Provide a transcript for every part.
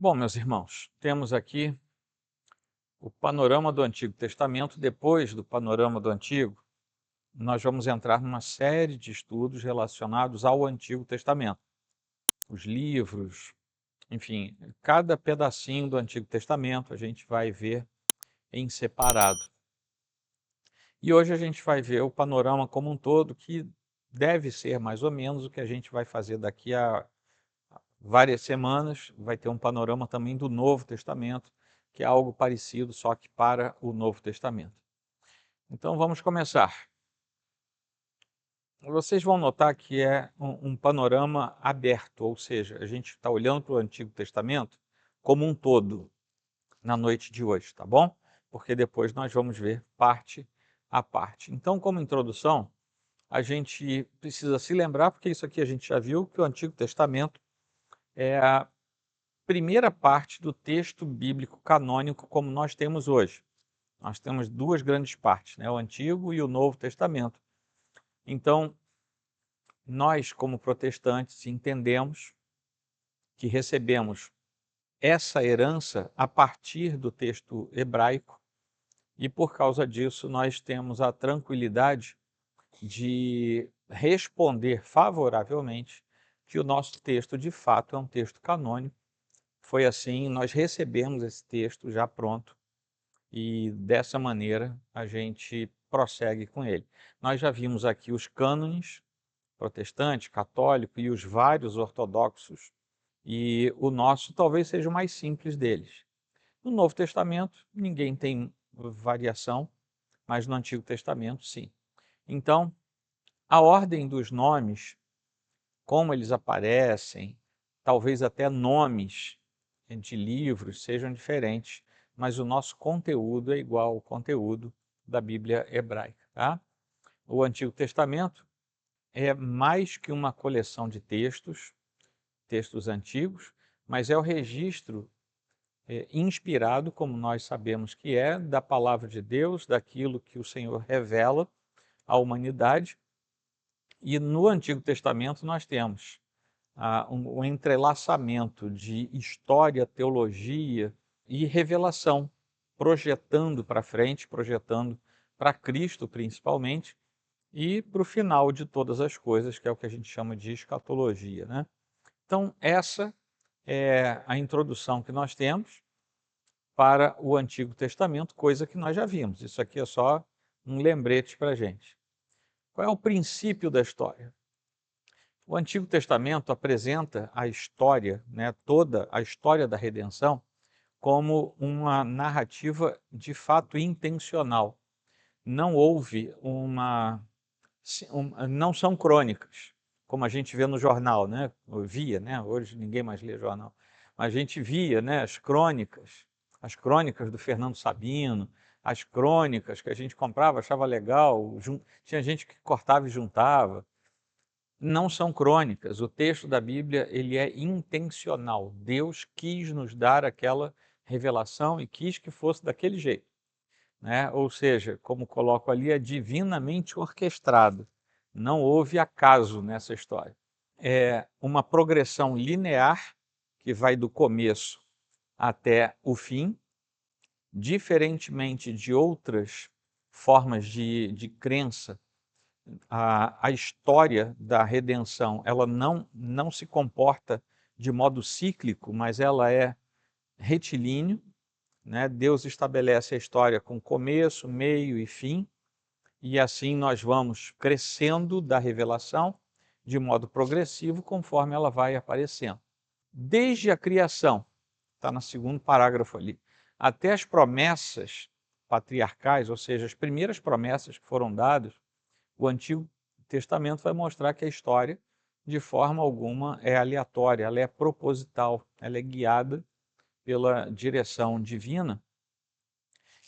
Bom, meus irmãos, temos aqui o panorama do Antigo Testamento. Depois do panorama do Antigo, nós vamos entrar numa série de estudos relacionados ao Antigo Testamento. Os livros, enfim, cada pedacinho do Antigo Testamento a gente vai ver em separado. E hoje a gente vai ver o panorama como um todo, que deve ser mais ou menos o que a gente vai fazer daqui a várias semanas. Vai ter um panorama também do Novo Testamento, que é algo parecido, só que para o Novo Testamento. Então vamos começar. Vocês vão notar que é um panorama aberto, ou seja, a gente está olhando para o Antigo Testamento como um todo na noite de hoje, tá bom? Porque depois nós vamos ver parte a parte. Então, como introdução, a gente precisa se lembrar, porque isso aqui a gente já viu, que o Antigo Testamento é a primeira parte do texto bíblico canônico como nós temos hoje. Nós temos duas grandes partes, né? O Antigo e o Novo Testamento. Então, nós, como protestantes, entendemos que recebemos essa herança a partir do texto hebraico e, por causa disso, nós temos a tranquilidade de responder favoravelmente que o nosso texto, de fato, é um texto canônico. Foi assim, nós recebemos esse texto já pronto e, dessa maneira, a gente prossegue com ele. Nós já vimos aqui os cânones protestante, católico e os vários ortodoxos, e o nosso talvez seja o mais simples deles. No Novo Testamento, ninguém tem variação, mas no Antigo Testamento, sim. Então, a ordem dos nomes, como eles aparecem, talvez até nomes de livros sejam diferentes, mas o nosso conteúdo é igual ao conteúdo da Bíblia hebraica. Tá? O Antigo Testamento é mais que uma coleção de textos antigos, mas é o registro inspirado, como nós sabemos que é, da palavra de Deus, daquilo que o Senhor revela à humanidade. E no Antigo Testamento nós temos um entrelaçamento de história, teologia e revelação, projetando para frente, projetando para Cristo principalmente, e para o final de todas as coisas, que é o que a gente chama de escatologia, né? Então, essa é a introdução que nós temos para o Antigo Testamento, coisa que nós já vimos. Isso aqui é só um lembrete para a gente. Qual é o princípio da história? O Antigo Testamento apresenta a história, né, toda a história da redenção, como uma narrativa de fato intencional. Não houve não são crônicas, como a gente vê no jornal, né? Ou via, né? Hoje ninguém mais lê jornal. Mas a gente via, né, as crônicas do Fernando Sabino, as crônicas que a gente comprava, achava legal, tinha gente que cortava e juntava. Não são crônicas. O texto da Bíblia, ele é intencional. Deus quis nos dar aquela revelação e quis que fosse daquele jeito, né? Ou seja, como coloco ali, é divinamente orquestrado. Não houve acaso nessa história. É uma progressão linear que vai do começo até o fim, diferentemente de outras formas de crença. A história da redenção, ela não se comporta de modo cíclico, mas ela é retilíneo, né? Deus estabelece a história com começo, meio e fim, e assim nós vamos crescendo da revelação de modo progressivo conforme ela vai aparecendo. Desde a criação, está no segundo parágrafo ali, até as promessas patriarcais, ou seja, as primeiras promessas que foram dadas, o Antigo Testamento vai mostrar que a história, de forma alguma, é aleatória, ela é proposital, ela é guiada pela direção divina.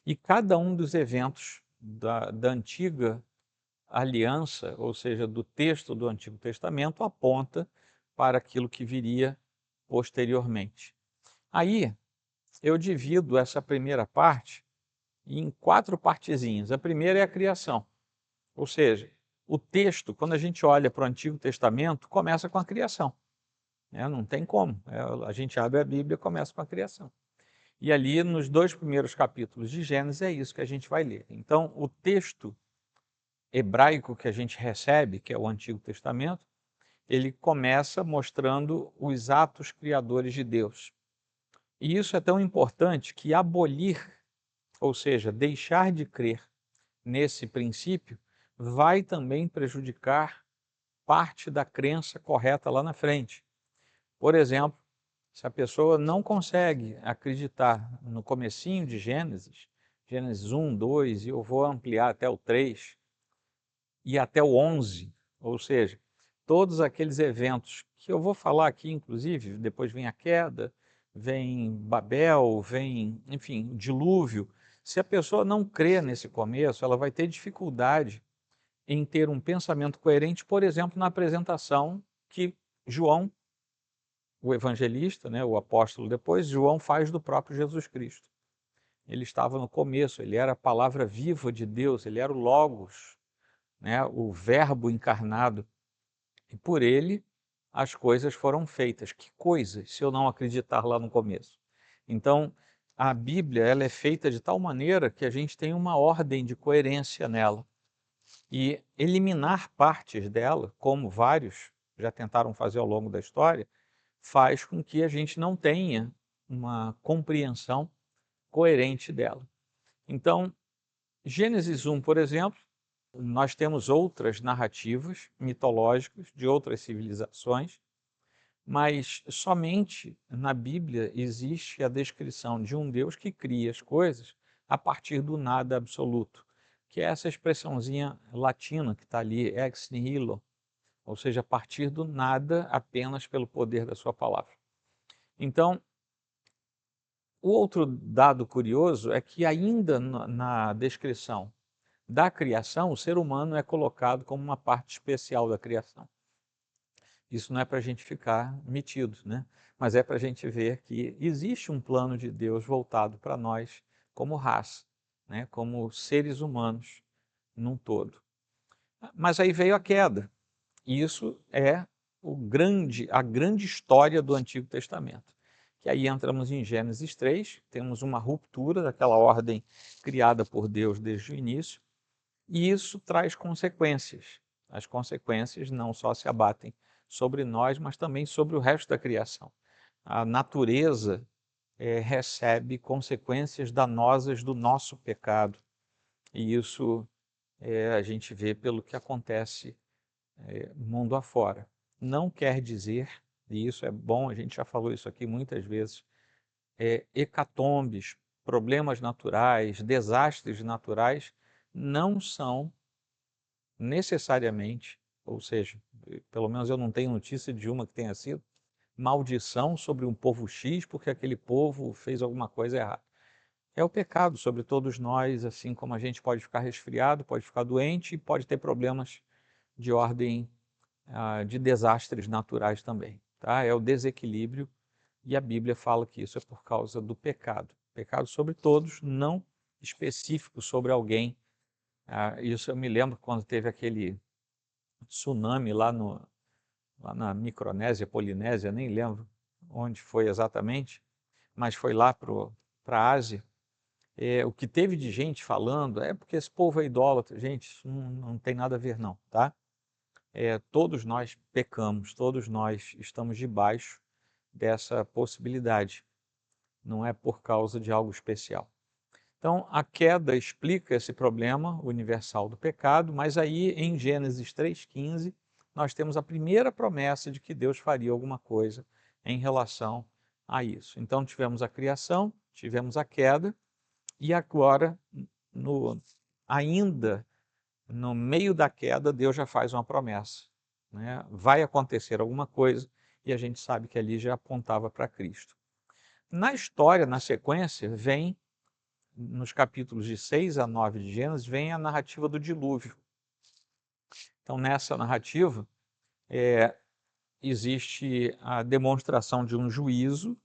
E cada um dos eventos da antiga aliança, ou seja, do texto do Antigo Testamento, aponta para aquilo que viria posteriormente. Aí, eu divido essa primeira parte em quatro partezinhas. A primeira é a criação, ou seja, o texto, quando a gente olha para o Antigo Testamento, começa com a criação. né? Não tem como. A gente abre a Bíblia e começa com a criação. E ali, nos 2 primeiros capítulos de Gênesis, é isso que a gente vai ler. Então, o texto hebraico que a gente recebe, que é o Antigo Testamento, ele começa mostrando os atos criadores de Deus. E isso é tão importante que abolir, ou seja, deixar de crer nesse princípio, vai também prejudicar parte da crença correta lá na frente. Por exemplo, se a pessoa não consegue acreditar no comecinho de Gênesis, Gênesis 1, 2, e eu vou ampliar até o 3 e até o 11, ou seja, todos aqueles eventos que eu vou falar aqui, inclusive, depois vem a queda, vem Babel, vem, enfim, o dilúvio. Se a pessoa não crê nesse começo, ela vai ter dificuldade em ter um pensamento coerente, por exemplo, na apresentação que João, o evangelista, né, o apóstolo depois, João faz do próprio Jesus Cristo. Ele estava no começo, ele era a palavra viva de Deus, ele era o Logos, né, o Verbo encarnado. E por ele as coisas foram feitas. Que coisas, se eu não acreditar lá no começo? Então, a Bíblia ela é feita de tal maneira que a gente tem uma ordem de coerência nela. E eliminar partes dela, como vários já tentaram fazer ao longo da história, faz com que a gente não tenha uma compreensão coerente dela. Então, Gênesis 1, por exemplo, nós temos outras narrativas mitológicas de outras civilizações, mas somente na Bíblia existe a descrição de um Deus que cria as coisas a partir do nada absoluto, que é essa expressãozinha latina que está ali, ex nihilo, ou seja, a partir do nada apenas pelo poder da sua palavra. Então, o outro dado curioso é que ainda na descrição da criação, o ser humano é colocado como uma parte especial da criação. Isso não é para a gente ficar metido, né? Mas é para a gente ver que existe um plano de Deus voltado para nós como raça, né? Como seres humanos num todo. Mas aí veio a queda. E isso é a grande história do Antigo Testamento. Que aí entramos em Gênesis 3, temos uma ruptura daquela ordem criada por Deus desde o início, e isso traz consequências. As consequências não só se abatem sobre nós, mas também sobre o resto da criação. A natureza recebe consequências danosas do nosso pecado. E isso a gente vê pelo que acontece mundo afora. Não quer dizer, e isso é bom, a gente já falou isso aqui muitas vezes, hecatombes, problemas naturais, desastres naturais, não são necessariamente, ou seja, pelo menos eu não tenho notícia de uma que tenha sido, maldição sobre um povo X porque aquele povo fez alguma coisa errada. É o pecado sobre todos nós, assim como a gente pode ficar resfriado, pode ficar doente e pode ter problemas de ordem de desastres naturais também. Tá? É o desequilíbrio e a Bíblia fala que isso é por causa do pecado. Pecado sobre todos, não específico sobre alguém. Isso eu me lembro quando teve aquele tsunami lá na Micronésia, Polinésia, nem lembro onde foi exatamente, mas foi lá para a Ásia. O que teve de gente falando é porque esse povo é idólatra. Gente, isso não tem nada a ver não, tá? Todos nós pecamos, todos nós estamos debaixo dessa possibilidade. Não é por causa de algo especial. Então, a queda explica esse problema universal do pecado, mas aí em Gênesis 3,15, nós temos a primeira promessa de que Deus faria alguma coisa em relação a isso. Então, tivemos a criação, tivemos a queda, e agora, ainda no meio da queda, Deus já faz uma promessa, né? Vai acontecer alguma coisa, e a gente sabe que ali já apontava para Cristo. Na história, na sequência, vem nos capítulos de 6 a 9 de Gênesis, vem a narrativa do dilúvio. Então, nessa narrativa, existe a demonstração de um juízo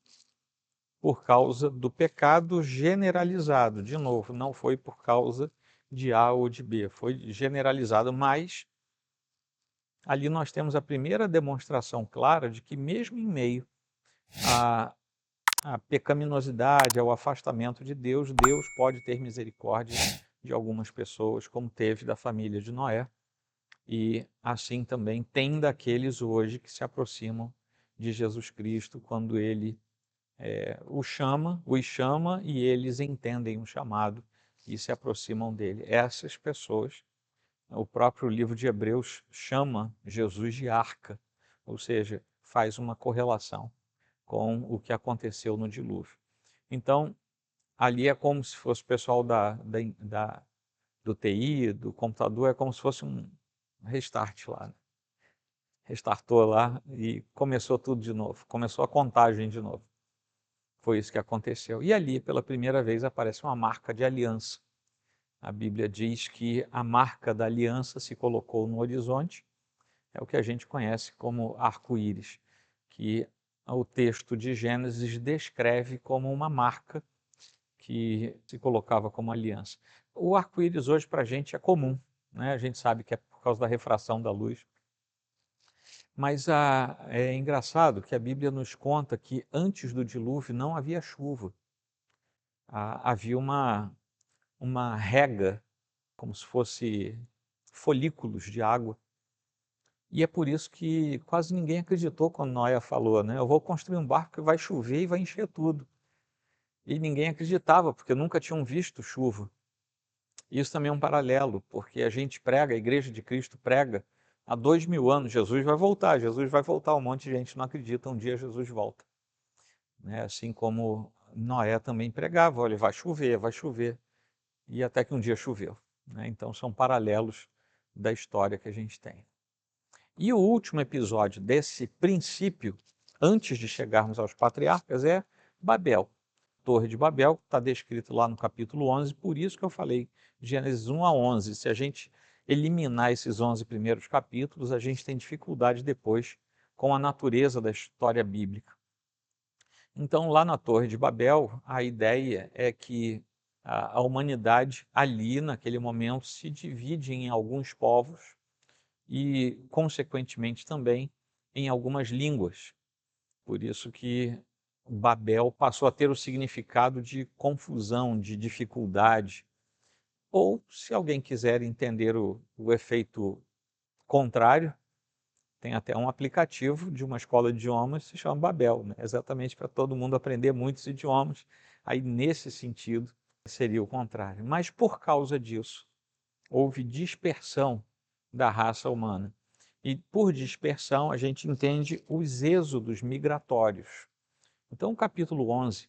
por causa do pecado generalizado. De novo, não foi por causa de A ou de B, foi generalizado, mas ali nós temos a primeira demonstração clara de que mesmo em meio à pecaminosidade, ao afastamento de Deus, Deus pode ter misericórdia de algumas pessoas, como teve da família de Noé, e assim também tem daqueles hoje que se aproximam de Jesus Cristo quando ele os chama e eles entendem o chamado e se aproximam dele. Essas pessoas, o próprio livro de Hebreus chama Jesus de arca, ou seja, faz uma correlação com o que aconteceu no dilúvio. Então, ali é como se fosse o pessoal do TI, do computador, é como se fosse um restart lá, né? Restartou lá e começou tudo de novo, começou a contagem de novo. Foi isso que aconteceu. E ali, pela primeira vez, aparece uma marca de aliança. A Bíblia diz que a marca da aliança se colocou no horizonte, é o que a gente conhece como arco-íris, que o texto de Gênesis descreve como uma marca que se colocava como aliança. O arco-íris hoje para a gente é comum, né? A gente sabe que é por causa da refração da luz. Mas é engraçado que a Bíblia nos conta que antes do dilúvio não havia chuva. Havia uma rega, como se fosse folículos de água. E é por isso que quase ninguém acreditou quando Noé falou, né? Eu vou construir um barco que vai chover e vai encher tudo. E ninguém acreditava, porque nunca tinham visto chuva. Isso também é um paralelo, porque a gente prega, a Igreja de Cristo prega há 2000 anos, Jesus vai voltar, um monte de gente não acredita, um dia Jesus volta. Né? Assim como Noé também pregava, olha, vai chover, e até que um dia choveu. Né? Então são paralelos da história que a gente tem. E o último episódio desse princípio, antes de chegarmos aos patriarcas, é Babel. Torre de Babel, está descrito lá no capítulo 11, por isso que eu falei Gênesis 1 a 11. Se a gente eliminar esses 11 primeiros capítulos, a gente tem dificuldade depois com a natureza da história bíblica. Então, lá na Torre de Babel, a ideia é que a humanidade ali, naquele momento, se divide em alguns povos e, consequentemente, também em algumas línguas. Por isso que Babel passou a ter o significado de confusão, de dificuldade. Ou, se alguém quiser entender o efeito contrário, tem até um aplicativo de uma escola de idiomas que se chama Babel, né? Exatamente para todo mundo aprender muitos idiomas. Aí, nesse sentido, seria o contrário. Mas, por causa disso, houve dispersão da raça humana. E, por dispersão, a gente entende os êxodos migratórios. Então, o capítulo 11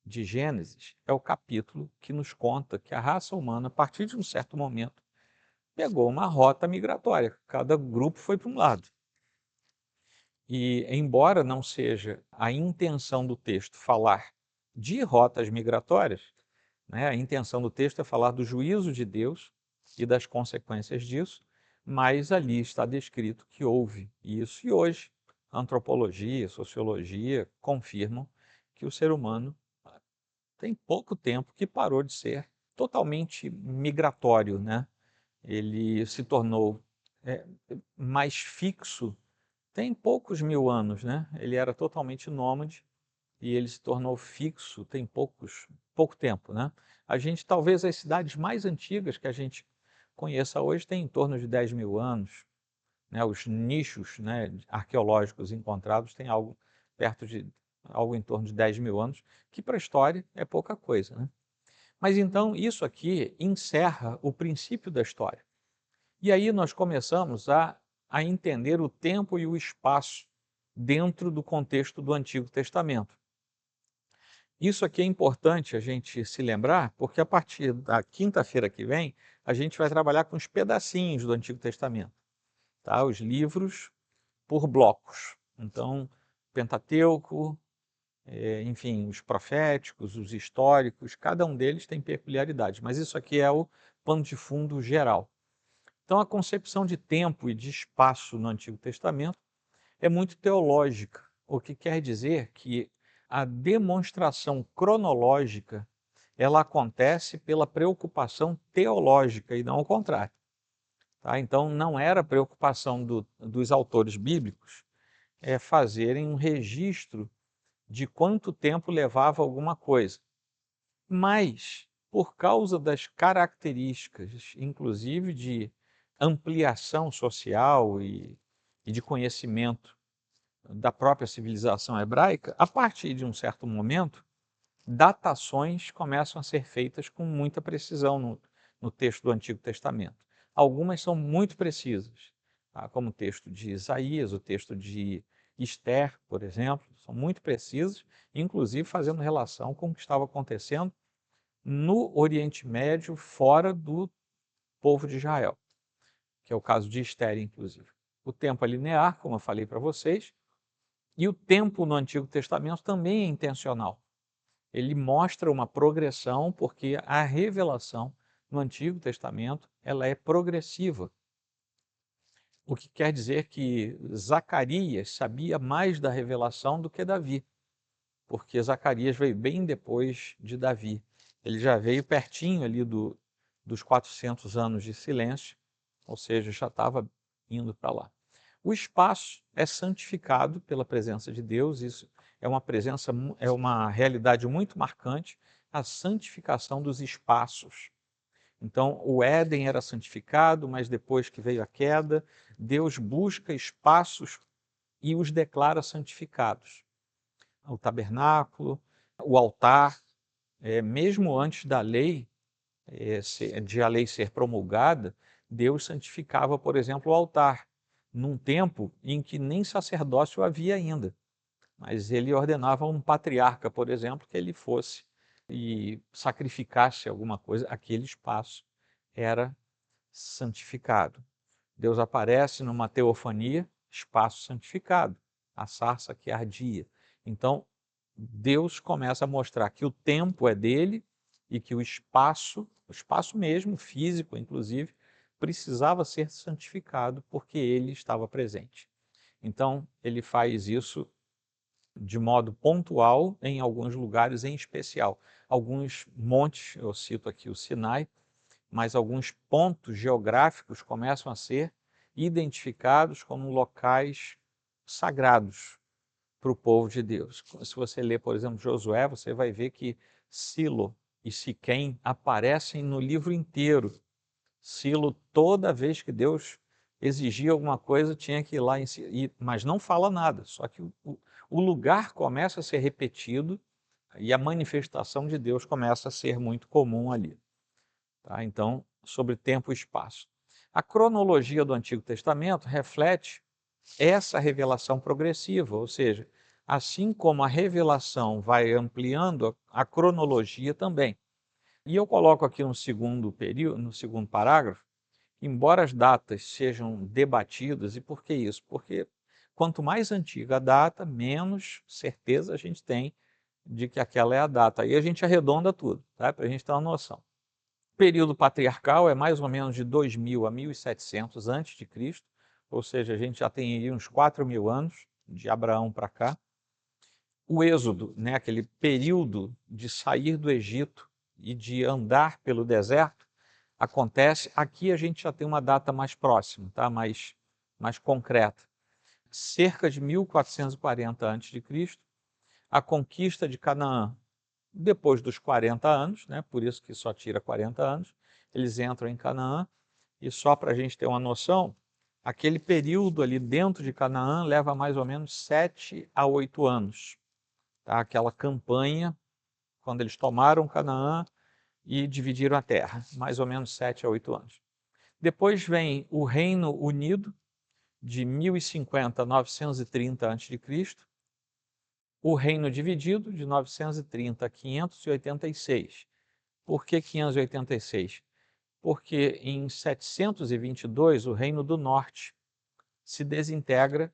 de Gênesis é o capítulo que nos conta que a raça humana, a partir de um certo momento, pegou uma rota migratória. Cada grupo foi para um lado. E, embora não seja a intenção do texto falar de rotas migratórias, né, a intenção do texto é falar do juízo de Deus e das consequências disso, mas ali está descrito que houve isso. E hoje, antropologia, sociologia confirmam que o ser humano tem pouco tempo que parou de ser totalmente migratório, né? Ele se tornou mais fixo tem poucos mil anos, né? Ele era totalmente nômade e ele se tornou fixo tem pouco tempo, né? A gente, talvez as cidades mais antigas que a gente conheça hoje têm em torno de 10 mil anos, né? Os nichos, né, arqueológicos encontrados têm algo algo em torno de 10 mil anos, que para a história é pouca coisa, né? Mas então isso aqui encerra o princípio da história. E aí nós começamos a entender o tempo e o espaço dentro do contexto do Antigo Testamento. Isso aqui é importante a gente se lembrar, porque a partir da quinta-feira que vem, a gente vai trabalhar com os pedacinhos do Antigo Testamento, tá? Os livros por blocos. Então, Pentateuco, enfim, os proféticos, os históricos, cada um deles tem peculiaridades, mas isso aqui é o pano de fundo geral. Então, a concepção de tempo e de espaço no Antigo Testamento é muito teológica, o que quer dizer que a demonstração cronológica ela acontece pela preocupação teológica e não ao contrário. Tá? Então, não era preocupação dos autores bíblicos fazerem um registro de quanto tempo levava alguma coisa. Mas, por causa das características, inclusive de ampliação social e de conhecimento da própria civilização hebraica, a partir de um certo momento, datações começam a ser feitas com muita precisão no texto do Antigo Testamento. Algumas são muito precisas, tá? Como o texto de Isaías, o texto de Esther, por exemplo, são muito precisas, inclusive fazendo relação com o que estava acontecendo no Oriente Médio, fora do povo de Israel, que é o caso de Esther, inclusive. O tempo é linear, como eu falei para vocês, e o tempo no Antigo Testamento também é intencional. Ele mostra uma progressão, porque a revelação no Antigo Testamento ela é progressiva. O que quer dizer que Zacarias sabia mais da revelação do que Davi, porque Zacarias veio bem depois de Davi. Ele já veio pertinho ali dos 400 anos de silêncio, ou seja, já estava indo para lá. O espaço é santificado pela presença de Deus, isso é uma realidade muito marcante, a santificação dos espaços. Então, o Éden era santificado, mas depois que veio a queda, Deus busca espaços e os declara santificados. O tabernáculo, o altar, mesmo antes da lei, de a lei ser promulgada, Deus santificava, por exemplo, o altar, num tempo em que nem sacerdócio havia ainda. Mas ele ordenava a um patriarca, por exemplo, que ele fosse e sacrificasse alguma coisa, aquele espaço era santificado. Deus aparece numa teofania, espaço santificado, a sarça que ardia. Então, Deus começa a mostrar que o tempo é dele e que o espaço mesmo, físico inclusive, precisava ser santificado porque ele estava presente. Então, ele faz isso de modo pontual em alguns lugares em especial. Alguns montes, eu cito aqui o Sinai, mas alguns pontos geográficos começam a ser identificados como locais sagrados para o povo de Deus. Se você ler, por exemplo, Josué, você vai ver que Silo e Siquém aparecem no livro inteiro. Silo, toda vez que Deus exigia alguma coisa, tinha que ir lá, mas não fala nada, só que o lugar começa a ser repetido e a manifestação de Deus começa a ser muito comum ali. Tá? Então, sobre tempo e espaço. A cronologia do Antigo Testamento reflete essa revelação progressiva, ou seja, assim como a revelação vai ampliando, a cronologia também. E eu coloco aqui no segundo período, no segundo parágrafo, embora as datas sejam debatidas, e por que isso? Porque quanto mais antiga a data, menos certeza a gente tem de que aquela é a data. Aí a gente arredonda tudo, tá? Para a gente ter uma noção. O período patriarcal é mais ou menos de 2000 a 1700 a.C., ou seja, a gente já tem aí uns 4.000 anos de Abraão para cá. O êxodo, né, aquele período de sair do Egito e de andar pelo deserto, acontece. Aqui a gente já tem uma data mais próxima, tá? mais concreta. Cerca de 1440 a.C., a conquista de Canaã. Depois dos 40 anos, né, por isso que só tira 40 anos, eles entram em Canaã, e só para a gente ter uma noção, aquele período ali dentro de Canaã leva mais ou menos 7 a 8 anos. Tá? Aquela campanha, quando eles tomaram Canaã e dividiram a terra, mais ou menos 7 a 8 anos. Depois vem o Reino Unido, de 1050 a 930 a.C., o Reino Dividido, de 930 a 586. Por que 586? Porque em 722 o Reino do Norte se desintegra,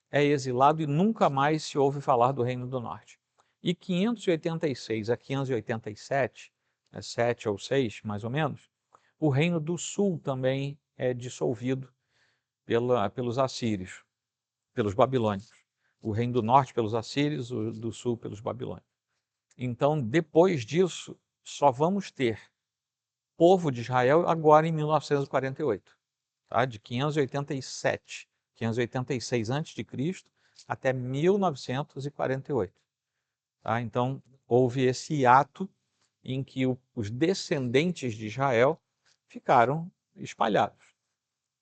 é exilado e nunca mais se ouve falar do Reino do Norte. E 586 a 587, 7 ou 6 mais ou menos, o Reino do Sul também é dissolvido pelos assírios, pelos babilônios. O Reino do Norte pelos assírios, o do Sul pelos babilônios. Então, depois disso, só vamos ter povo de Israel agora em 1948. tá? De 586 a.C. até 1948. Tá? Então, houve esse ato em que os descendentes de Israel ficaram espalhados,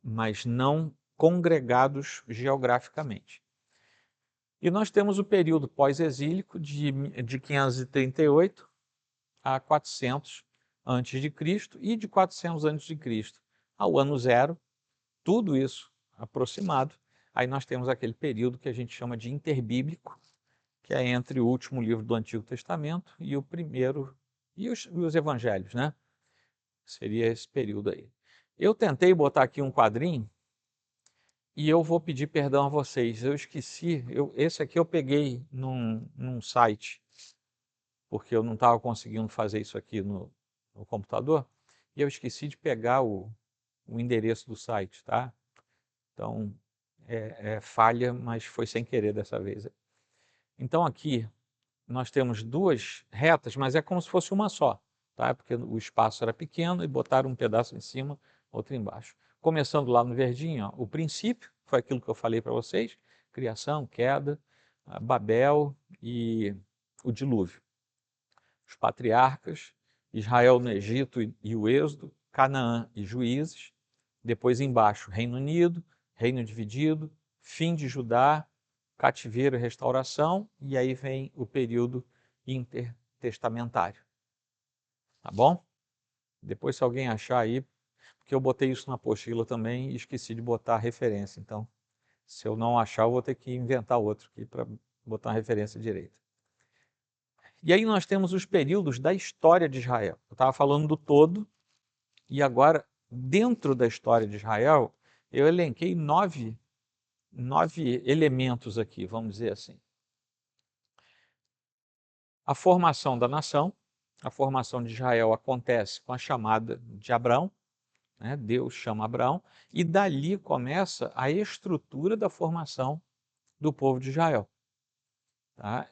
mas não congregados geograficamente. E nós temos o período pós-exílico de 538 a 400 a.C. e de 400 a.C. ao ano zero, tudo isso aproximado. Aí nós temos aquele período que a gente chama de interbíblico, que é entre o último livro do Antigo Testamento e o primeiro, e os evangelhos, né? Seria esse período aí. Eu tentei botar aqui um quadrinho e eu vou pedir perdão a vocês. Eu esqueci, esse aqui eu peguei num site, porque eu não estava conseguindo fazer isso aqui no computador, e eu esqueci de pegar o endereço do site, tá? Então, é falha, mas foi sem querer dessa vez. Então aqui nós temos duas retas, mas é como se fosse uma só, tá? Porque o espaço era pequeno e botaram um pedaço em cima, outro embaixo. Começando lá no verdinho, ó, o princípio, foi aquilo que eu falei para vocês, criação, queda, Babel e o dilúvio. Os patriarcas, Israel no Egito e o Êxodo, Canaã e Juízes, depois embaixo Reino Unido, Reino Dividido, fim de Judá, cativeiro e restauração, e aí vem o período intertestamentário. Tá bom? Depois se alguém achar aí, porque eu botei isso na apostila também e esqueci de botar a referência, então se eu não achar eu vou ter que inventar outro aqui para botar a referência direita. E aí nós temos os períodos da história de Israel. Eu estava falando do todo, e agora, dentro da história de Israel, eu elenquei nove elementos aqui, vamos dizer assim. A formação da nação, a formação de Israel acontece com a chamada de Abraão, né? Deus chama Abraão, e dali começa a estrutura da formação do povo de Israel. Tá?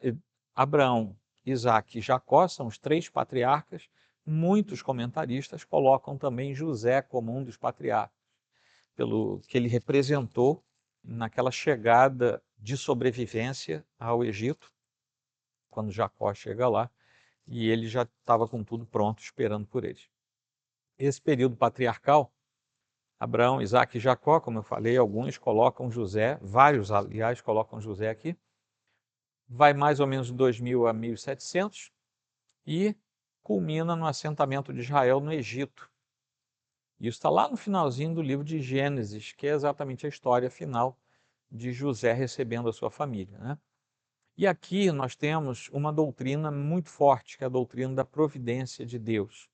Abraão, Isaac e Jacó são os três patriarcas. Muitos comentaristas colocam também José como um dos patriarcas, pelo que ele representou naquela chegada de sobrevivência ao Egito, quando Jacó chega lá, e ele já estava com tudo pronto, esperando por eles. Esse período patriarcal, Abraão, Isaac e Jacó, como eu falei, alguns colocam José, vários, aliás, colocam José aqui, vai mais ou menos de 2000 a 1700 e culmina no assentamento de Israel no Egito. Isso está lá no finalzinho do livro de Gênesis, que é exatamente a história final de José recebendo a sua família, né? E aqui nós temos uma doutrina muito forte, que é a doutrina da providência de Deus.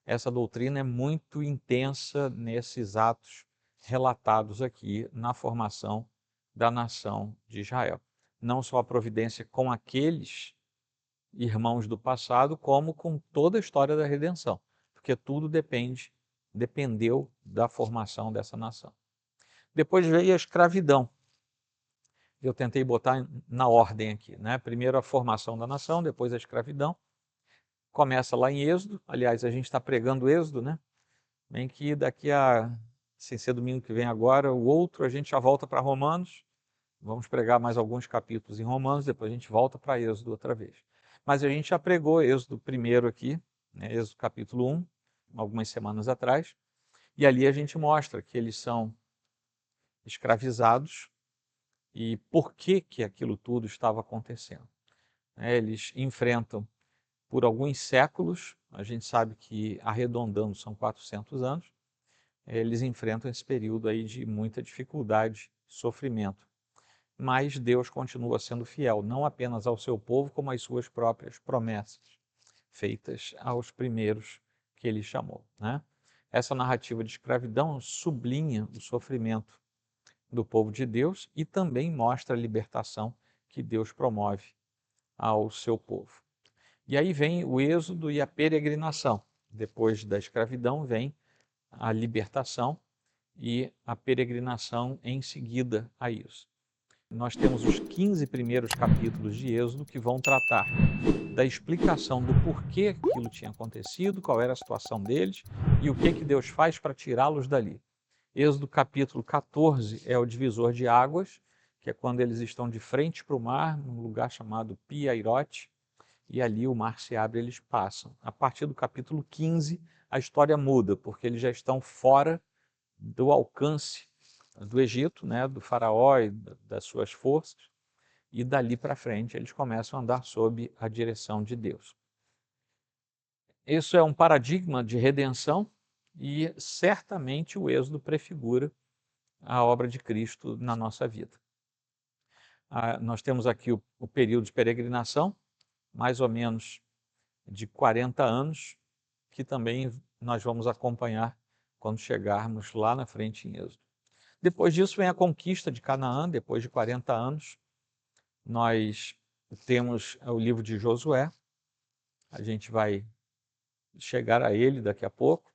Essa doutrina é muito intensa nesses atos relatados aqui na formação da nação de Israel. Não só a providência com aqueles irmãos do passado, como com toda a história da redenção, porque tudo dependeu da formação dessa nação. Depois veio a escravidão. Eu tentei botar na ordem aqui, né? Primeiro a formação da nação, depois a escravidão. Começa lá em Êxodo, aliás, a gente está pregando Êxodo, né? Bem que daqui a, sem ser domingo que vem agora, o outro, a gente já volta para Romanos. Vamos pregar mais alguns capítulos em Romanos, depois a gente volta para Êxodo outra vez. Mas a gente já pregou Êxodo primeiro aqui, né? Êxodo capítulo 1, algumas semanas atrás, e ali a gente mostra que eles são escravizados e por que que aquilo tudo estava acontecendo. Eles enfrentam por alguns séculos, a gente sabe que arredondando são 400 anos, eles enfrentam esse período aí de muita dificuldade, sofrimento. Mas Deus continua sendo fiel, não apenas ao seu povo, como às suas próprias promessas, feitas aos primeiros que ele chamou, né? Essa narrativa de escravidão sublinha o sofrimento do povo de Deus e também mostra a libertação que Deus promove ao seu povo. E aí vem o êxodo e a peregrinação. Depois da escravidão vem a libertação e a peregrinação em seguida a isso. Nós temos os 15 primeiros capítulos de Êxodo que vão tratar da explicação do porquê aquilo tinha acontecido, qual era a situação deles e o que Deus faz para tirá-los dali. Êxodo capítulo 14 é o divisor de águas, que é quando eles estão de frente para o mar, num lugar chamado Pi-Hairote, e ali o mar se abre e eles passam. A partir do capítulo 15, a história muda, porque eles já estão fora do alcance do Egito, né, do faraó e das suas forças, e dali para frente eles começam a andar sob a direção de Deus. Isso é um paradigma de redenção e certamente o Êxodo prefigura a obra de Cristo na nossa vida. Nós temos aqui o período de peregrinação, mais ou menos de 40 anos, que também nós vamos acompanhar quando chegarmos lá na frente em Êxodo. Depois disso vem a conquista de Canaã, depois de 40 anos. Nós temos o livro de Josué, a gente vai chegar a ele daqui a pouco.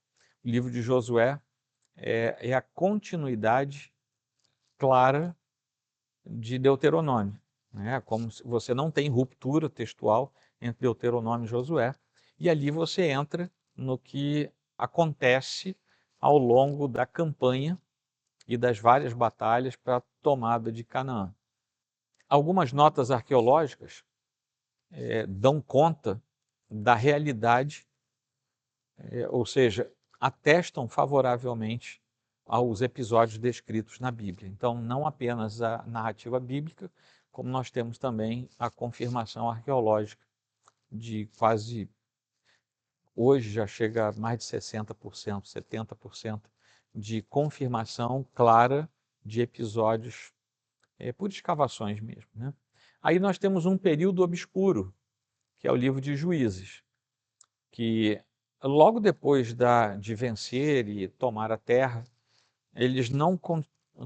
O livro de Josué é a continuidade clara de Deuteronômio, né? Como se você não tem ruptura textual entre Deuteronômio e Josué, e ali você entra no que acontece ao longo da campanha e das várias batalhas para a tomada de Canaã. Algumas notas arqueológicas dão conta da realidade, ou seja, atestam favoravelmente aos episódios descritos na Bíblia. Então, não apenas a narrativa bíblica, como nós temos também a confirmação arqueológica de quase, hoje já chega a mais de 60%, 70% de confirmação clara de episódios por escavações mesmo, né? Aí nós temos um período obscuro, que é o livro de Juízes, que logo depois de vencer e tomar a terra, eles não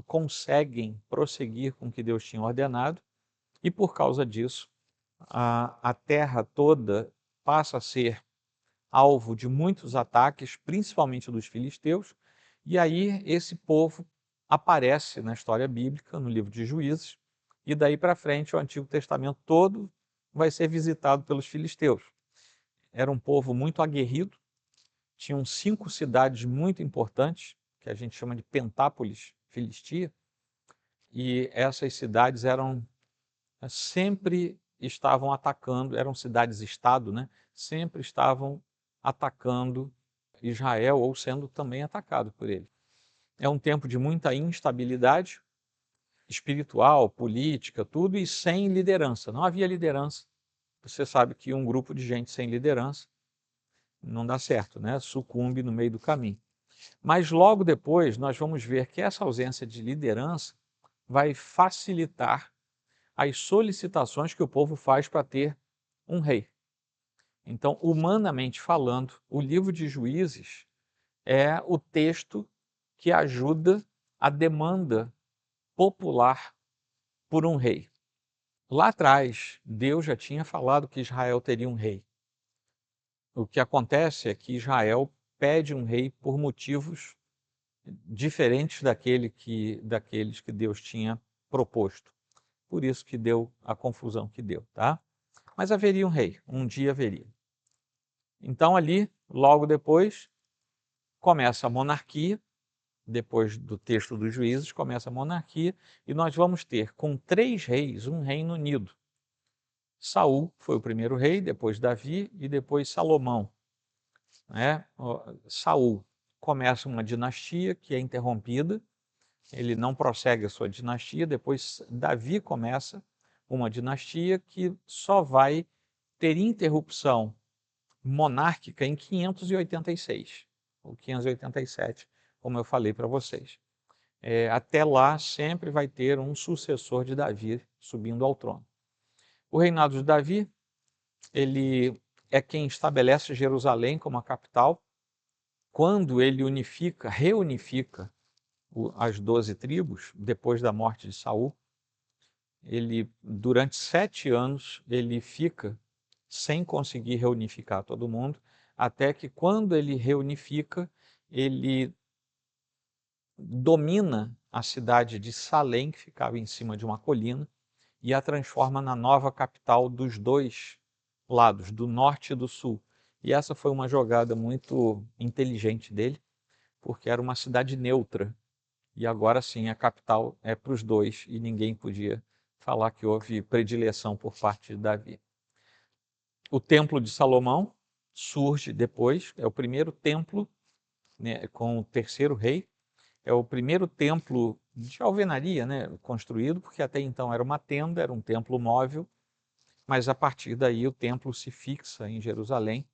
conseguem prosseguir com o que Deus tinha ordenado, e por causa disso, a terra toda passa a ser alvo de muitos ataques, principalmente dos filisteus, e aí esse povo aparece na história bíblica, no livro de Juízes, e daí para frente o Antigo Testamento todo vai ser visitado pelos filisteus. Era um povo muito aguerrido, tinham 5 cidades muito importantes, que a gente chama de Pentápolis filistia, e essas cidades sempre estavam atacando, eram cidades-estado, né? Sempre estavam atacando Israel ou sendo também atacado por ele. É um tempo de muita instabilidade espiritual, política, tudo, e sem liderança. Não havia liderança. Você sabe que um grupo de gente sem liderança não dá certo, né? Sucumbe no meio do caminho. Mas logo depois nós vamos ver que essa ausência de liderança vai facilitar as solicitações que o povo faz para ter um rei. Então, humanamente falando, o livro de Juízes é o texto que ajuda a demanda popular por um rei. Lá atrás, Deus já tinha falado que Israel teria um rei. O que acontece é que Israel pede um rei por motivos diferentes daqueles que Deus tinha proposto. Por isso que deu a confusão que deu, tá? Mas haveria um rei, um dia haveria. Então ali, logo depois, começa a monarquia, depois do texto dos Juízes, começa a monarquia, e nós vamos ter, com 3 reis, um reino unido. Saul foi o primeiro rei, depois Davi e depois Salomão, né? Saul começa uma dinastia que é interrompida, ele não prossegue a sua dinastia, depois Davi começa uma dinastia que só vai ter interrupção monárquica em 586, ou 587, como eu falei para vocês. Até lá sempre vai ter um sucessor de Davi subindo ao trono. O reinado de Davi, ele é quem estabelece Jerusalém como a capital. Quando ele reunifica as 12 tribos, depois da morte de Saul, ele, durante 7 anos, ele fica sem conseguir reunificar todo mundo, até que quando ele reunifica, ele domina a cidade de Salém, que ficava em cima de uma colina, e a transforma na nova capital dos 2 lados, do norte e do sul. E essa foi uma jogada muito inteligente dele, porque era uma cidade neutra. e agora sim a capital é para os dois, e ninguém podia falar que houve predileção por parte de Davi. O Templo de Salomão surge depois, é o primeiro templo, né, com o terceiro rei, é o primeiro templo de alvenaria, né, construído, porque até então era uma tenda, era um templo móvel, mas a partir daí o templo se fixa em Jerusalém,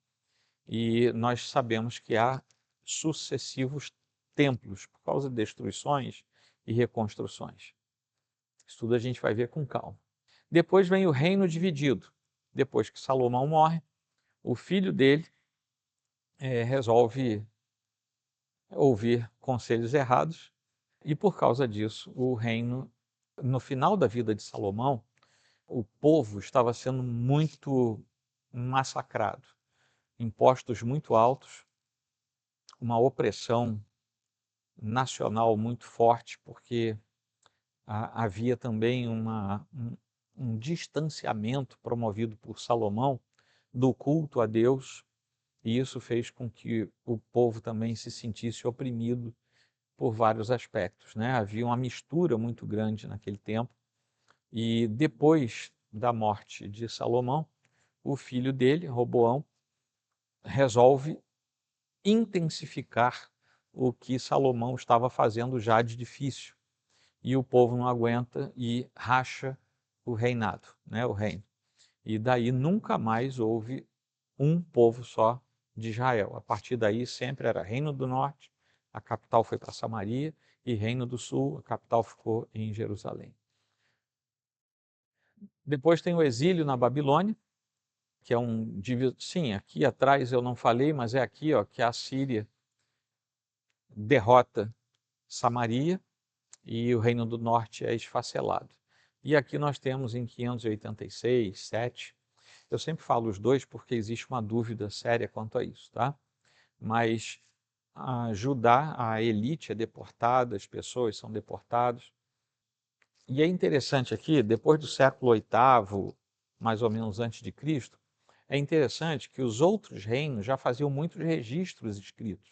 e nós sabemos que há sucessivos templos por causa de destruições e reconstruções. Isso tudo a gente vai ver com calma. Depois vem o reino dividido. Depois que Salomão morre, o filho dele resolve ouvir conselhos errados, e por causa disso o reino, no final da vida de Salomão, o povo estava sendo muito massacrado, impostos muito altos, uma opressão nacional muito forte, porque havia também um distanciamento promovido por Salomão do culto a Deus, e isso fez com que o povo também se sentisse oprimido por vários aspectos, né? Havia uma mistura muito grande naquele tempo, e depois da morte de Salomão, o filho dele, Roboão, resolve intensificar o que Salomão estava fazendo já de difícil, e o povo não aguenta e racha o reinado, né, o reino. E daí nunca mais houve um povo só de Israel. A partir daí sempre era Reino do Norte, a capital foi para Samaria, e Reino do Sul, a capital ficou em Jerusalém. Depois tem o exílio na Babilônia, que é sim, aqui atrás eu não falei, mas é aqui, ó, que a Síria derrota Samaria e o Reino do Norte é esfacelado. E aqui nós temos em 586, 7, eu sempre falo os dois porque existe uma dúvida séria quanto a isso, tá? Mas Judá, a elite é deportada, as pessoas são deportadas. E é interessante aqui, depois do século VIII, mais ou menos antes de Cristo, é interessante que os outros reinos já faziam muitos registros escritos.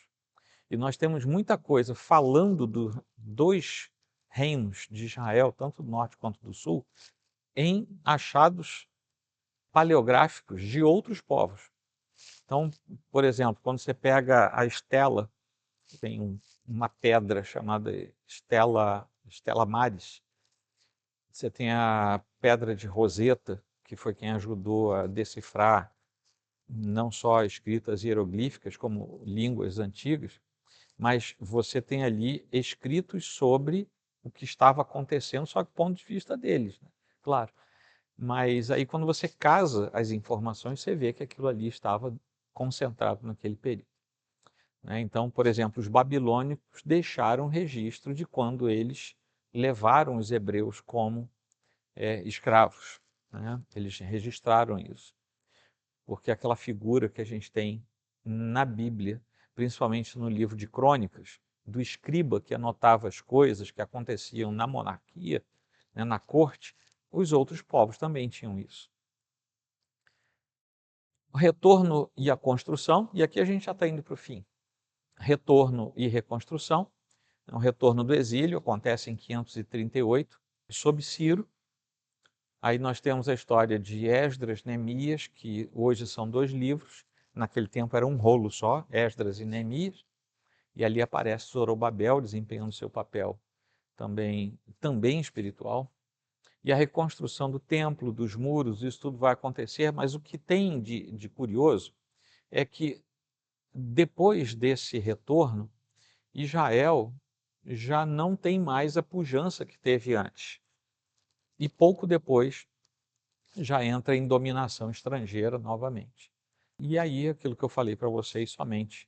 E nós temos muita coisa falando dos dois reinos de Israel, tanto do norte quanto do sul, em achados paleográficos de outros povos. Então, por exemplo, quando você pega a Estela, tem uma pedra chamada Stella Maris, você tem a pedra de Roseta, que foi quem ajudou a decifrar não só escritas hieroglíficas, como línguas antigas, mas você tem ali escritos sobre o que estava acontecendo, só que do ponto de vista deles, né? Claro. Mas aí quando você casa as informações, você vê que aquilo ali estava concentrado naquele período, né? Então, por exemplo, os babilônicos deixaram registro de quando eles levaram os hebreus como escravos, né? Eles registraram isso, porque aquela figura que a gente tem na Bíblia, principalmente no livro de Crônicas, do escriba que anotava as coisas que aconteciam na monarquia, né, na corte, os outros povos também tinham isso. O retorno e a construção, e aqui a gente já está indo para o fim. Retorno e reconstrução. O retorno do exílio acontece em 538, sob Ciro. Aí nós temos a história de Esdras, Neemias, que hoje são 2 livros, naquele tempo era um rolo só, Esdras e Neemias, e ali aparece Zorobabel desempenhando seu papel também espiritual. E a reconstrução do templo, dos muros, isso tudo vai acontecer, mas o que tem de curioso é que depois desse retorno, Israel já não tem mais a pujança que teve antes. E pouco depois já entra em dominação estrangeira novamente. E aí aquilo que eu falei para vocês somente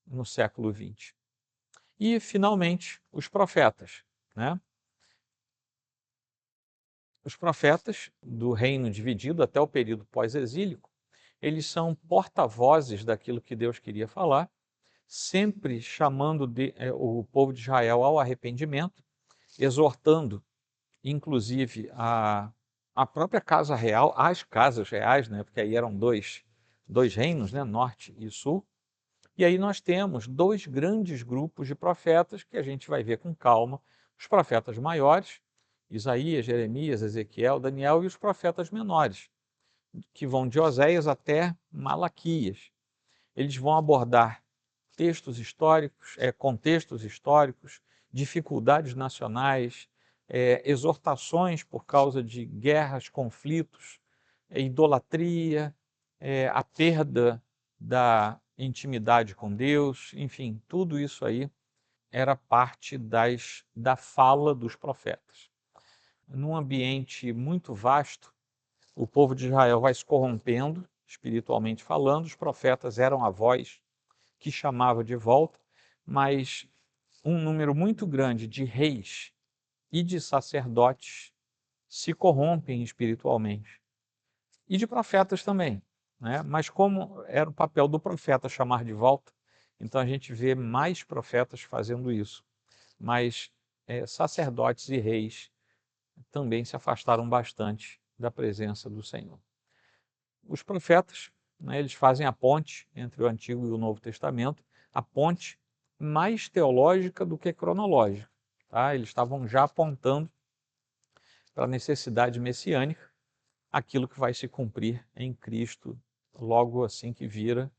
no século XX. E, finalmente, os profetas, né? Os profetas do reino dividido até o período pós-exílico, eles são porta-vozes daquilo que Deus queria falar, sempre chamando o povo de Israel ao arrependimento, exortando, inclusive, a própria casa real, as casas reais, né? Porque aí eram dois reinos, né? Norte e sul, E aí nós temos dois grandes grupos de profetas que a gente vai ver com calma, os profetas maiores, Isaías, Jeremias, Ezequiel, Daniel, e os profetas menores, que vão de Oséias até Malaquias. Eles vão abordar textos históricos, contextos históricos, dificuldades nacionais, exortações por causa de guerras, conflitos, idolatria, a perda da intimidade com Deus, enfim, tudo isso aí era parte da fala dos profetas. Num ambiente muito vasto, o povo de Israel vai se corrompendo, espiritualmente falando, os profetas eram a voz que chamava de volta, mas um número muito grande de reis e de sacerdotes se corrompem espiritualmente. E de profetas também, né? Mas como era o papel do profeta chamar de volta, então a gente vê mais profetas fazendo isso. Mas sacerdotes e reis também se afastaram bastante da presença do Senhor. Os profetas, né, eles fazem a ponte entre o Antigo e o Novo Testamento, a ponte mais teológica do que cronológica. Tá? Eles estavam já apontando para a necessidade messiânica, aquilo que vai se cumprir em Cristo, logo assim que vira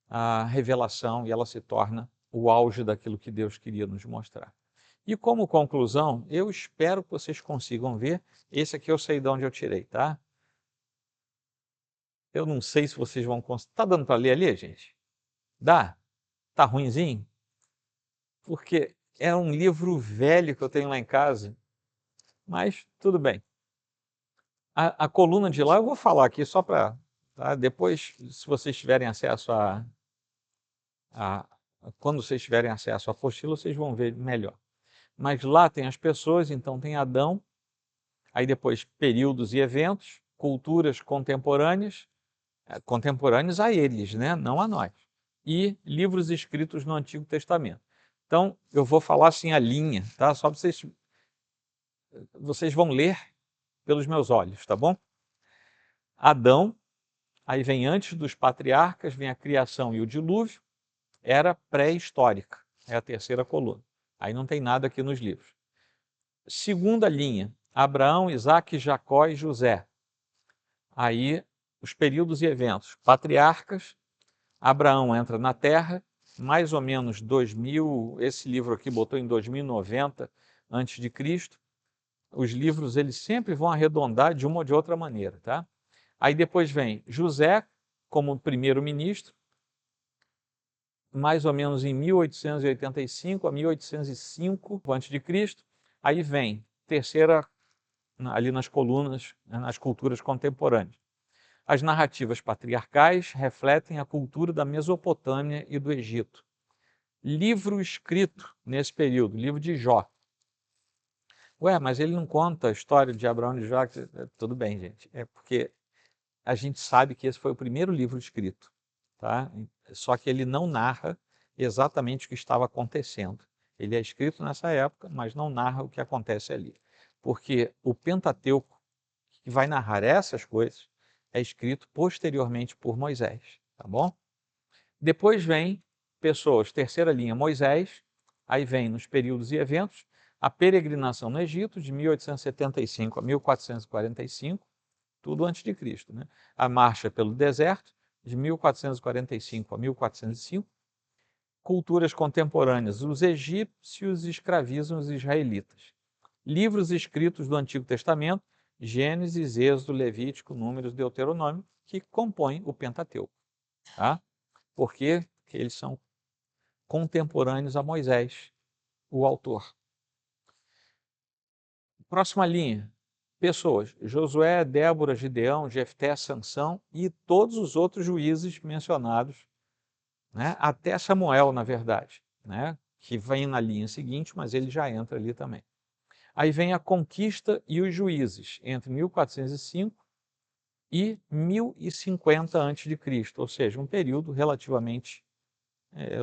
a revelação e ela se torna o auge daquilo que Deus queria nos mostrar. E como conclusão, eu espero que vocês consigam ver, esse aqui eu sei de onde eu tirei, tá? Eu não sei se vocês vão conseguir. Está dando para ler ali, gente? Dá? Tá ruinzinho? Porque é um livro velho que eu tenho lá em casa, mas tudo bem. A coluna de lá eu vou falar aqui só para... Tá? Depois, se vocês tiverem acesso quando vocês tiverem acesso à apostila, vocês vão ver melhor. Mas lá tem as pessoas, então tem Adão, aí depois períodos e eventos, culturas contemporâneas a eles, né? Não a nós. E livros escritos no Antigo Testamento. Então, eu vou falar assim a linha, tá? Só para vocês vão ler pelos meus olhos, tá bom? Adão, aí vem antes dos patriarcas, vem a criação e o dilúvio, era pré-histórica, é a terceira coluna. Aí não tem nada aqui nos livros. Segunda linha, Abraão, Isaque, Jacó e José. Aí os períodos e eventos, patriarcas, Abraão entra na Terra, mais ou menos 2000, esse livro aqui botou em 2090 a.C. Os livros eles sempre vão arredondar de uma ou de outra maneira, tá? Aí depois vem José como primeiro-ministro, mais ou menos em 1885 a 1805 a.C. Aí vem terceira ali nas colunas, nas culturas contemporâneas. As narrativas patriarcais refletem a cultura da Mesopotâmia e do Egito. Livro escrito nesse período, livro de Jó. Ué, mas ele não conta a história de Abraão e de Jó? Tudo bem, gente. É porque a gente sabe que esse foi o primeiro livro escrito, tá? Só que ele não narra exatamente o que estava acontecendo. Ele é escrito nessa época, mas não narra o que acontece ali. Porque o Pentateuco, que vai narrar essas coisas, é escrito posteriormente por Moisés, tá bom? Depois vem pessoas, terceira linha, Moisés, aí vem nos períodos e eventos, a peregrinação no Egito, de 1875 a 1445, tudo antes de Cristo, né? A marcha pelo deserto, de 1445 a 1405, culturas contemporâneas, os egípcios escravizam os israelitas. Livros escritos do Antigo Testamento, Gênesis, Êxodo, Levítico, Números, Deuteronômio, que compõem o Pentateuco. Tá? Por quê? Porque eles são contemporâneos a Moisés, o autor. Próxima linha. Pessoas. Josué, Débora, Gideão, Jefté, Sansão e todos os outros juízes mencionados, né? Até Samuel, na verdade, né? Que vem na linha seguinte, mas ele já entra ali também. Aí vem a conquista e os juízes, entre 1405 e 1050 a.C., ou seja, um período relativamente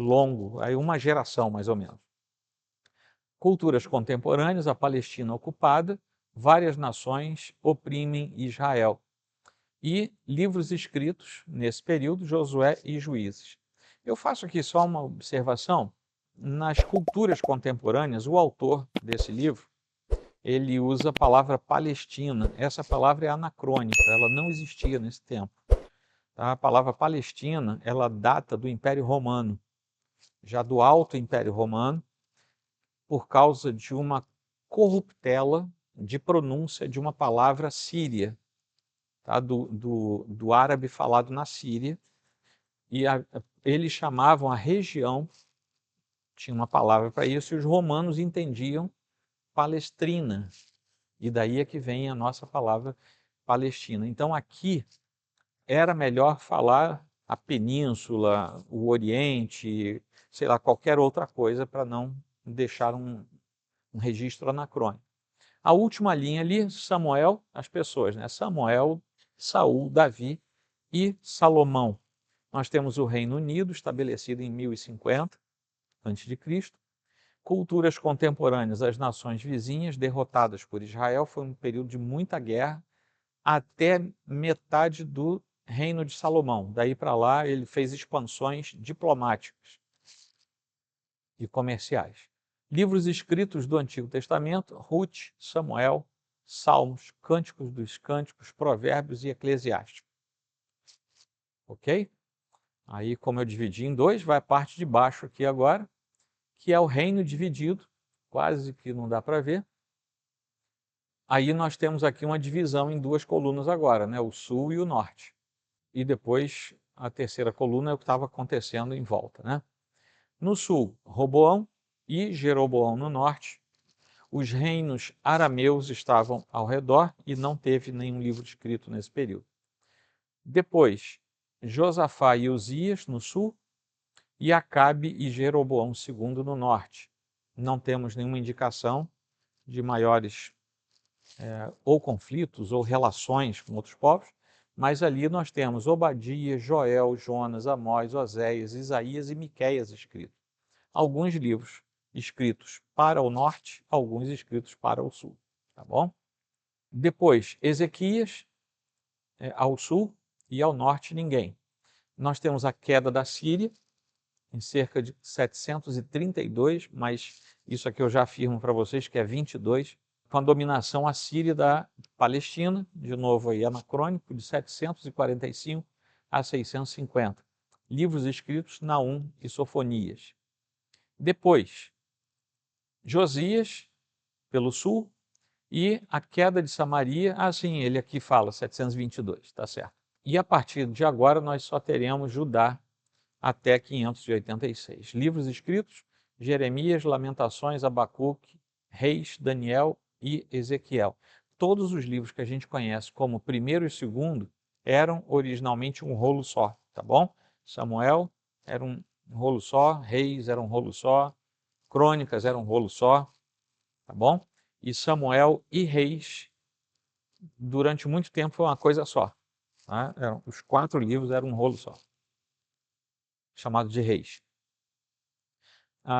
longo, aí uma geração mais ou menos. Culturas contemporâneas, a Palestina ocupada, várias nações oprimem Israel. E livros escritos nesse período, Josué e Juízes. Eu faço aqui só uma observação. Nas culturas contemporâneas, o autor desse livro, ele usa a palavra Palestina. Essa palavra é anacrônica, ela não existia nesse tempo. Tá? A palavra Palestina, ela data do Império Romano, já do Alto Império Romano, por causa de uma corruptela de pronúncia de uma palavra síria, tá? do árabe falado na Síria, e eles chamavam a região, tinha uma palavra para isso, e os romanos entendiam Palestrina, e daí é que vem a nossa palavra Palestina. Então aqui era melhor falar a península, o Oriente, sei lá, qualquer outra coisa para não deixar um registro anacrônico. A última linha ali, Samuel, as pessoas, né? Samuel, Saul, Davi e Salomão. Nós temos o Reino Unido, estabelecido em 1050 a.C. Culturas contemporâneas, as nações vizinhas derrotadas por Israel, foi um período de muita guerra, até metade do Reino de Salomão. Daí para lá ele fez expansões diplomáticas e comerciais. Livros escritos do Antigo Testamento: Ruth, Samuel, Salmos, Cânticos dos Cânticos, Provérbios e Eclesiástico. Ok? Aí, como eu dividi em dois, vai a parte de baixo aqui agora, que é o reino dividido, quase que não dá para ver. Aí nós temos aqui uma divisão em duas colunas agora, né? O sul e o norte. E depois a terceira coluna é o que estava acontecendo em volta, né? No sul, Roboão e Jeroboão no norte. Os reinos arameus estavam ao redor e não teve nenhum livro escrito nesse período. Depois, Josafá e Uzias no sul e Acabe e Jeroboão II no norte. Não temos nenhuma indicação de maiores ou conflitos ou relações com outros povos, mas ali nós temos Obadias, Joel, Jonas, Amós, Oséias, Isaías e Miqueias escritos. Alguns livros escritos para o norte, alguns escritos para o sul, tá bom? Depois, Ezequias, ao sul, e ao norte ninguém. Nós temos a queda da Síria, em cerca de 732, mas isso aqui eu já afirmo para vocês que é 22, com a dominação assíria da Palestina, de novo aí anacrônico, de 745 a 650. Livros escritos Naum e Sofonias. Depois, Josias, pelo sul, e a queda de Samaria, sim, ele aqui fala 722, tá certo. E a partir de agora nós só teremos Judá até 586. Livros escritos: Jeremias, Lamentações, Abacuque, Reis, Daniel e Ezequiel. Todos os livros que a gente conhece como primeiro e segundo eram originalmente um rolo só, tá bom? Samuel era um rolo só, Reis era um rolo só, Crônicas era um rolo só, tá bom? E Samuel e Reis, durante muito tempo, foi uma coisa só. Tá? Os 4 livros eram um rolo só, chamado de Reis.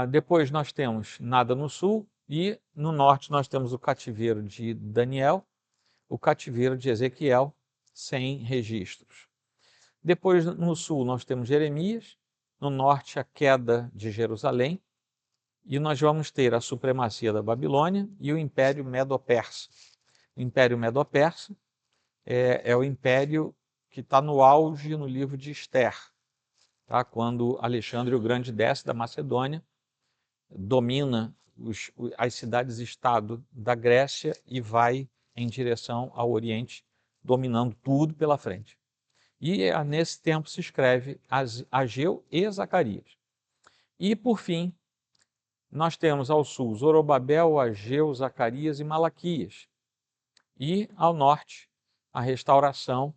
Depois nós temos Nada no sul e no norte nós temos o cativeiro de Daniel, o cativeiro de Ezequiel, sem registros. Depois no sul nós temos Jeremias, no norte a queda de Jerusalém, e nós vamos ter a supremacia da Babilônia e o Império Medo-Persa. O Império Medo-Persa é o império que está no auge no livro de Esther, tá? Quando Alexandre o Grande desce da Macedônia, domina as cidades-estado da Grécia e vai em direção ao Oriente, dominando tudo pela frente. E nesse tempo se escreve Ageu e Zacarias. E, por fim, nós temos ao sul Zorobabel, Ageu, Zacarias e Malaquias. E ao norte, a restauração,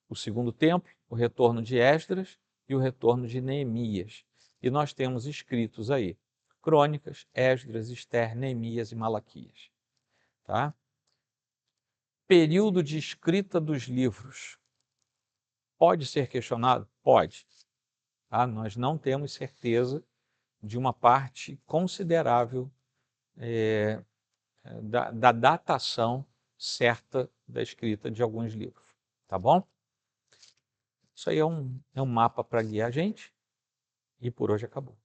o segundo templo, o retorno de Esdras e o retorno de Neemias. E nós temos escritos aí Crônicas, Esdras, Esther, Neemias e Malaquias. Tá? Período de escrita dos livros. Pode ser questionado? Pode. Tá? Nós não temos certeza de uma parte considerável da datação certa da escrita de alguns livros. Tá bom? Isso aí é um mapa para guiar a gente. e por hoje acabou.